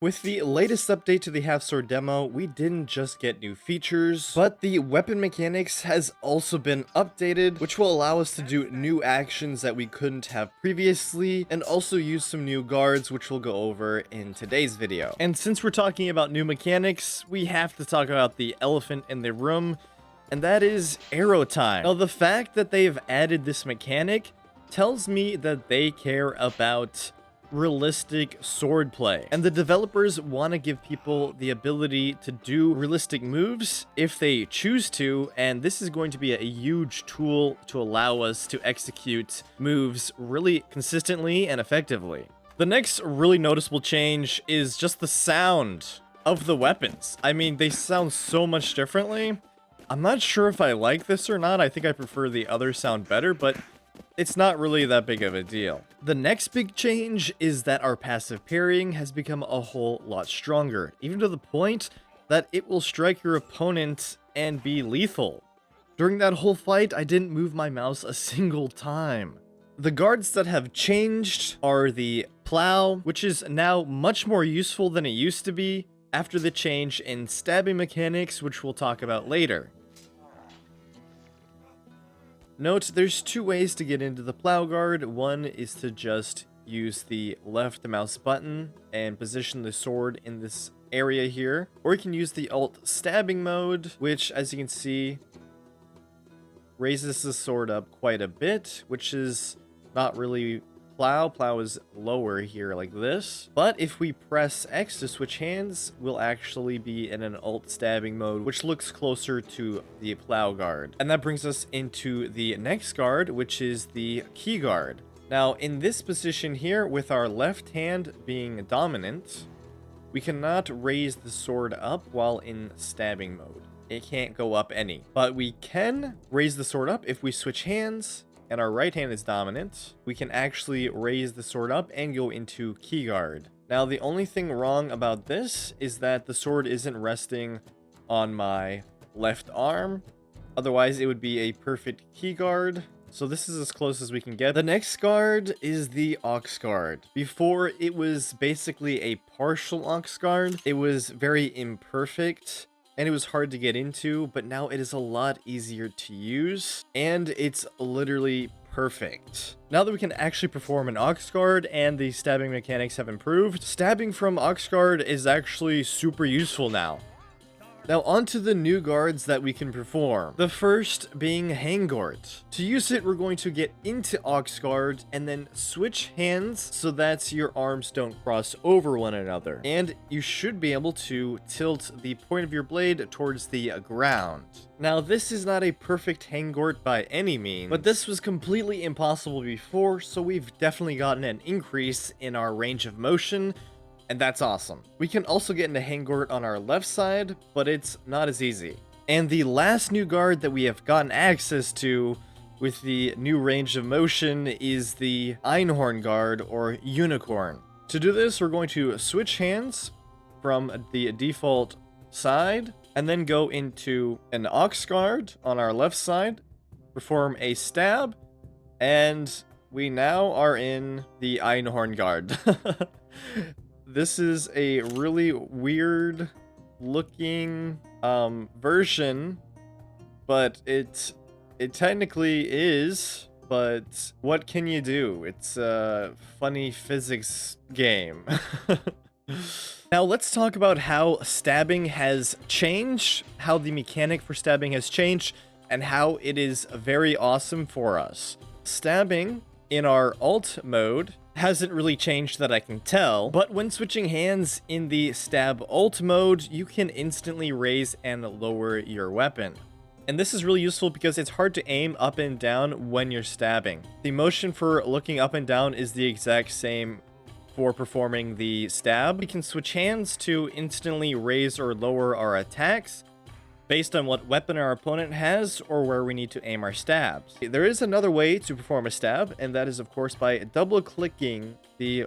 With the latest update to the Half Sword demo, we didn't just get new features, but the weapon mechanics has also been updated, which will allow us to do new actions that we couldn't have previously, and also use some new guards, which we'll go over in today's video. And since we're talking about new mechanics, we have to talk about the elephant in the room, and that is Arrowtime. Now, the fact that they've added this mechanic tells me that they care about realistic swordplay, and the developers want to give people the ability to do realistic moves if they choose to, and this is going to be a huge tool to allow us to execute moves really consistently and effectively. The next really noticeable change is just the sound of the weapons. I mean, they sound so much differently. I'm not sure if I like this or not. I think I prefer the other sound better, but it's not really that big of a deal. The next big change is that our passive parrying has become a whole lot stronger, even to the point that it will strike your opponent and be lethal. During that whole fight, I didn't move my mouse a single time. The guards that have changed are the plow, which is now much more useful than it used to be after the change in stabbing mechanics, which we'll talk about later. Note, there's two ways to get into the plow guard. One is to just use the left mouse button and position the sword in this area here. Or you can use the alt stabbing mode, which, as you can see, raises the sword up quite a bit, which is not really plow. Plow is lower here like this. But if we press X to switch hands, we'll actually be in an alt stabbing mode, which looks closer to the plow guard. And that brings us into the next guard, which is the key guard. Now, in this position here, with our left hand being dominant, we cannot raise the sword up while in stabbing mode. It can't go up any. But we can raise the sword up if we switch hands and our right hand is dominant. We can actually raise the sword up and go into key guard. Now, the only thing wrong about this is that the sword isn't resting on my left arm. Otherwise, it would be a perfect key guard. So this is as close as we can get. The next guard is the Ox guard. Before, it was basically a partial Ox guard. It was very imperfect, and it was hard to get into, but now it is a lot easier to use, and it's literally perfect. Now that we can actually perform an Ox guard and the stabbing mechanics have improved, stabbing from Ox guard is actually super useful now. Now onto the new guards that we can perform. The first being Hang Guard. To use it, we're going to get into Ox Guard and then switch hands so that your arms don't cross over one another. And you should be able to tilt the point of your blade towards the ground. Now, this is not a perfect Hang Guard by any means, but this was completely impossible before, so we've definitely gotten an increase in our range of motion, and that's awesome. We can also get into Hang Guard on our left side, but it's not as easy. And the last new guard that we have gotten access to with the new range of motion is the Einhorn guard, or Unicorn. To do this, we're going to switch hands from the default side, and then go into an Ox guard on our left side, perform a stab, and we now are in the Einhorn guard. This is a really weird looking version, but it technically is, but what can you do? It's a funny physics game. Now let's talk about how stabbing has changed, how the mechanic for stabbing has changed, and how it is very awesome for us. Stabbing in our alt mode hasn't really changed that I can tell, but when switching hands in the stab alt mode, you can instantly raise and lower your weapon. And this is really useful because it's hard to aim up and down when you're stabbing. The motion for looking up and down is the exact same for performing the stab. We can switch hands to instantly raise or lower our attacks based on what weapon our opponent has or where we need to aim our stabs. There is another way to perform a stab, and that is of course by double-clicking the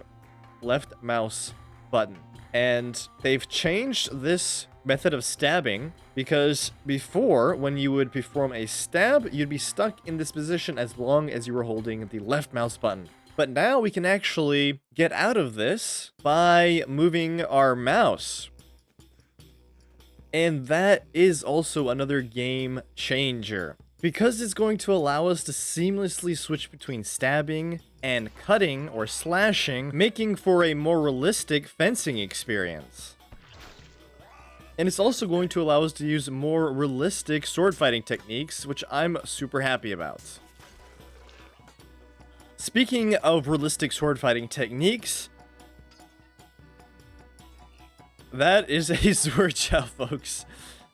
left mouse button. And they've changed this method of stabbing because before, when you would perform a stab, you'd be stuck in this position as long as you were holding the left mouse button. But now we can actually get out of this by moving our mouse. And that is also another game changer, because it's going to allow us to seamlessly switch between stabbing and cutting or slashing, making for a more realistic fencing experience. And it's also going to allow us to use more realistic sword fighting techniques, which I'm super happy about. Speaking of realistic sword fighting techniques, that is a sword chow, folks.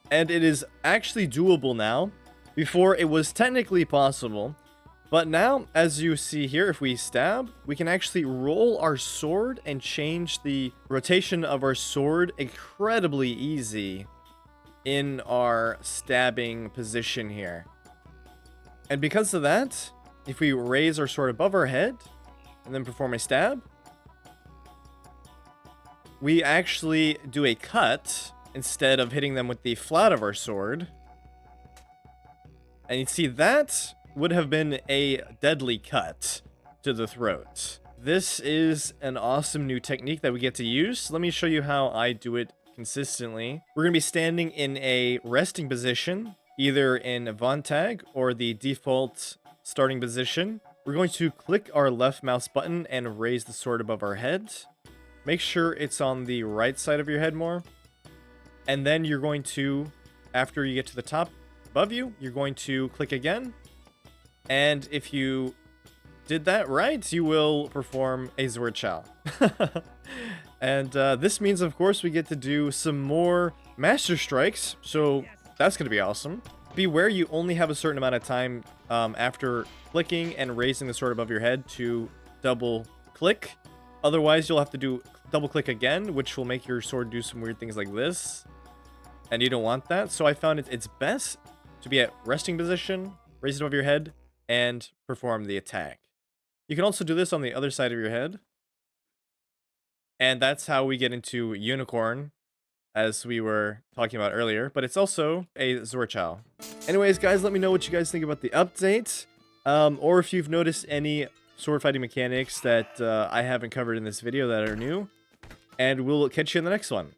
And it is actually doable now. Before, it was technically possible. But now, as you see here, if we stab, we can actually roll our sword and change the rotation of our sword incredibly easy in our stabbing position here. And because of that, if we raise our sword above our head and then perform a stab, we actually do a cut instead of hitting them with the flat of our sword. And you see, that would have been a deadly cut to the throat. This is an awesome new technique that we get to use. Let me show you how I do it consistently. We're going to be standing in a resting position, either in Vontag or the default starting position. We're going to click our left mouse button and raise the sword above our head. Make sure it's on the right side of your head more. And then you're going to, after you get to the top above you, you're going to click again. And if you did that right, you will perform a sword chow. And this means, of course, we get to do some more master strikes. So that's going to be awesome. Beware, you only have a certain amount of time after clicking and raising the sword above your head to double click. Otherwise, you'll have to do double click again, which will make your sword do some weird things like this. And you don't want that. So I found it's best to be at resting position, raise it above your head, and perform the attack. You can also do this on the other side of your head. And that's how we get into Unicorn, as we were talking about earlier. But it's also a sword chow. Anyways, guys, let me know what you guys think about the update. Or if you've noticed any sword fighting mechanics that I haven't covered in this video that are new. And we'll catch you in the next one.